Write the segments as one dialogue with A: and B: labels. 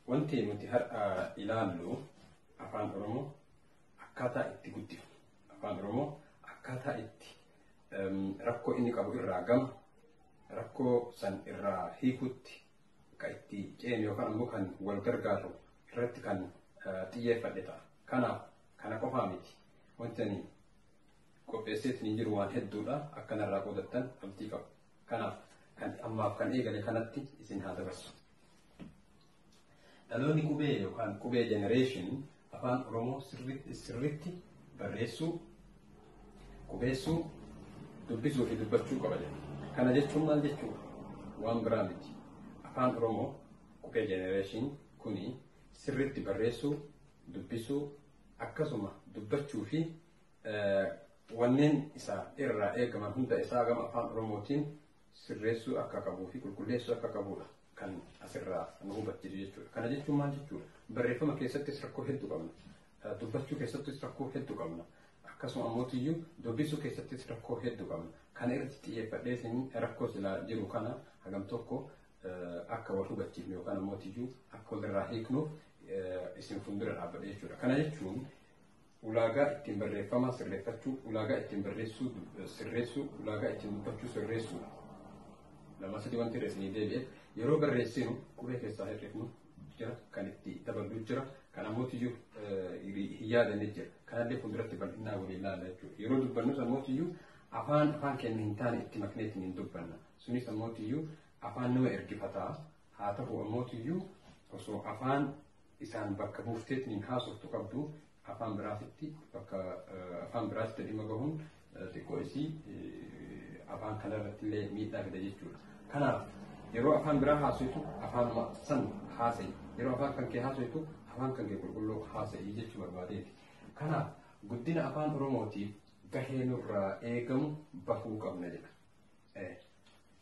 A: wanti nuti har'a ilaallu afaan Oromoo akkaataa itti guddifnu, afaan Oromoo akkaataa itti rakkoo inni qabu irraa gama rakkoo san irraa hiikutti kan itti ceenu yookaan immoo kan wal gargaaru irratti kan xiyyeeffadhe ta'a. Kanaaf kana qofaa miti. Wanti ani qopheesseetiin hin jiru waan hedduudha. Akka narraa qoodattan abdii qabu. Kanaaf kan ammaaf kan eegale kanatti isin haa dabarsu. Dhaloonni qubee yookaan qubee generation afaan Oromoo sirriitti barreessuu, qubeessuu, dubbisuu fi dubbachuu qaba jedha. Kana jechuun maal jechuudha? Waan biraa miti. Afaan Oromoo qubee generation kuni sirriitti barreessuu, dubbisuu, akkasuma dubbachuu fi wanneen isaa irraa eegaman hunda isaa gama afaan Oromootiin sirreessuu akka qabuu fi qulqulleessuu akka qabuudha kan asirraa nu hubachiisu jechuudha. Kana jechuun maal jechuudha? Barreeffama keessattis rakkoo hedduu qabna. Dubbachuu keessattis rakkoo hedduu qabna. Akkasuma ammootiyyuu dubbisuu keessattis rakkoo hedduu qabna. Kana irratti xiyyeeffadhee isin rakkoo silaa jiru kana hagam tokko akka wal hubachiifnu yookaan ammootiyyuu akka walirraa hiiknuuf isin fuuldura dhaabbadhe jechuudha. Kana jechuun ulaagaa ittiin barreeffama sirreeffachuu, ulaagaa ittiin barreessuu sirreessuu, ulaagaa ittiin dubbachuu sirreessuudha. Lama sadii wanti isinii deebi'e yeroo barreessinu qubee keessaa hir'ifnu jira, kan itti dabaluu jira, kan ammootiyyuu hin yaadanne jira. Kanallee fuulduratti bal'inaa waliin ilaalla jechuudha. Yeroo dubbannus ammootiyyuu afaan keenya hin taane itti makneetiin hin dubbanna. Sunis ammootiyyuu afaan nama ergifataa haa ta'u ammootiyyuu osoo afaan isaan bakka buufteetiin haasoftu qabdu afaan biraatitti dhimma gahuun xiqqoo isii afaan kanarratti illee miidhaa fida jechuudha. Kanaaf yeroo afaan biraa haasoitu afaanuma san haasa'i, yeroo afaan kan kee haasoitu afaan kan kee qulqulluu haasa'i jechuu barbaadeeti. Kanaaf guddina afaan Oromootiif gahee nurraa eegamu bahuu qabna jedha.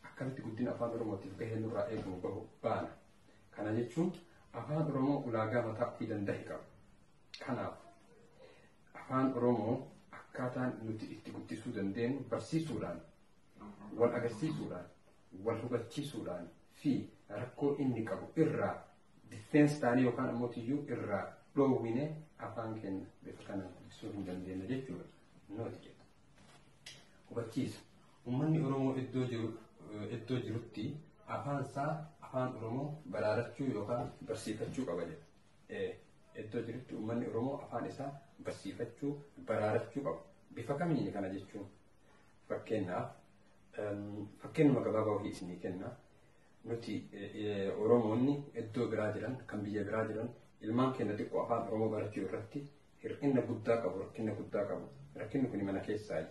A: Akkamitti guddina afaan Oromootiif gahee nurraa eegamu baana? Kana jechuun afaan Oromoo ulaagaa mataa ofii danda'e qaba. Kanaaf afaan Oromoo akkaataan nuti itti guddisuu dandeenyu barsiisuudhaan, wal agarsiisuudhaan, wal hubachiisuudhaan fi rakkoo inni qabu irraa difeensi taanee yookaan ammootiyyuu irraa dhoowwine afaan keenya bifa kanaan guddisuu hin dandeenya jechuudha. Nooti jedha. Hubachiisa. Uummanni Oromoo iddoo jirutti afaan Oromoo baraarachuu yookaan barsiifachuu qaba jedha. Iddoo jirutti uummanni Oromoo afaan isaa barsiifachuu, baraarachuu qaba. Bifa kamiini kana jechuun? Fakkeenyuma gabaabaa ofii isinii kenna. Nuti Oromoonni iddoo biraa jiran, kan biyya biraa jiran, ilmaan keenya xiqqoo afaan Oromoo barachuu irratti hir'ina guddaa qabu, rakkina guddaa qabu. Rakkinni kun mana keessaayi.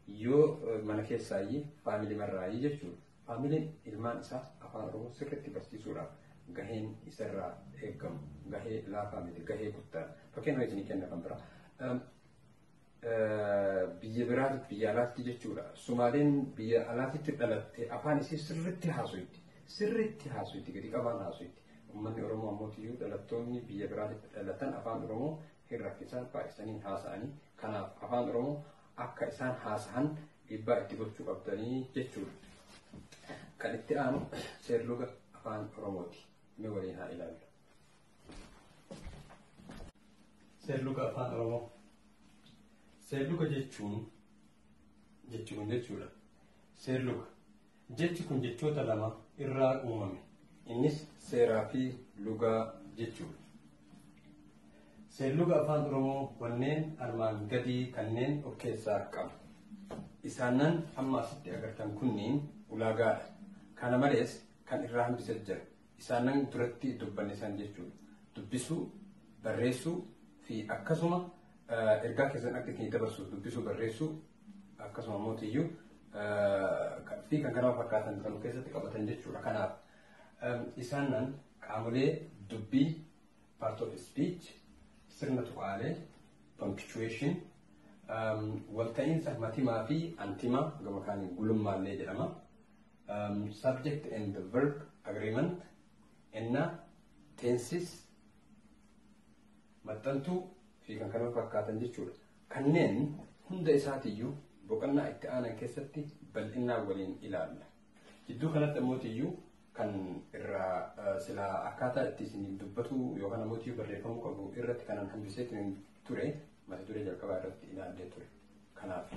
A: Yoo mana keessaayi faamilii marraayi jechuudha. Faamiliin ilmaan isaa afaan Oromoo sirriitti barsiisuudhaaf gaheen isarraa eegamu, gahee laafaa miti, gahee guddaa. Fakkeenyaaf isinii kenna kan biraa. Biyya biraatti, biyya alaatti jechuudha. Sumaaleen biyya alaatti dhalatte afaan isii sirriitti haasoitti, gadi qabaan haasoitti. Uummanni Oromoo ammootiyyuu dhalattoonni biyya biraatti dhalatan afaan Oromoo hin rakkisan baay'isanii haasa'anii. Kanaaf afaan Oromoo akka isaan haasa'an dhiibbaa itti gochuu qabdanii jechuudha. Kan itti aanu seerluga afaan Oromooti. Mee waliin haa ilaallu. Seerluga afaan Oromoo. Seerluga jechuudha. Seerluga. Jechi kun jechoota lama irraa uumame. Innis seeraa fi lugaa jechuudha. Seerluga afaan Oromoo wanneen armaan gadii kanneen of keessaa qaba. Isaanan amma asitti agartan kunniin ulaagaadha. Kana malees kan irraa hambisee jira. Isaanan duratti dubbanne san jechuudha. Dubbisuu, barreessuu fi akkasuma ergaa keessan akka ittiin dabarsuuf dubbisuu, barreessuu akkasuma mootiyyuu fi kan kana fakkaatan kan keessatti qabatan jechuudha. Kanaaf isaanan qaamolee dubbii, part of speech, sirna tuqaalee, punctuation, walta'iinsa matimaa fi antimaa gama kaaniin gulummaallee jedhama. Subject and verb agreement, tenses, maxxantuu fi kan kana fakkaatan jechuudha. Kanneen hunda isaatiyyuu boqonnaa itti aanan keessatti bal'inaan waliin ilaalla. Jidduu kanatti ammootiyyuu kan irraa sila akkaataa itti isin dubbatu yookaan namooti barreeffamuu qabu irratti kanan hambiseetiin ture mata duree jalqabaa irratti ilaallee ture. Kanaaf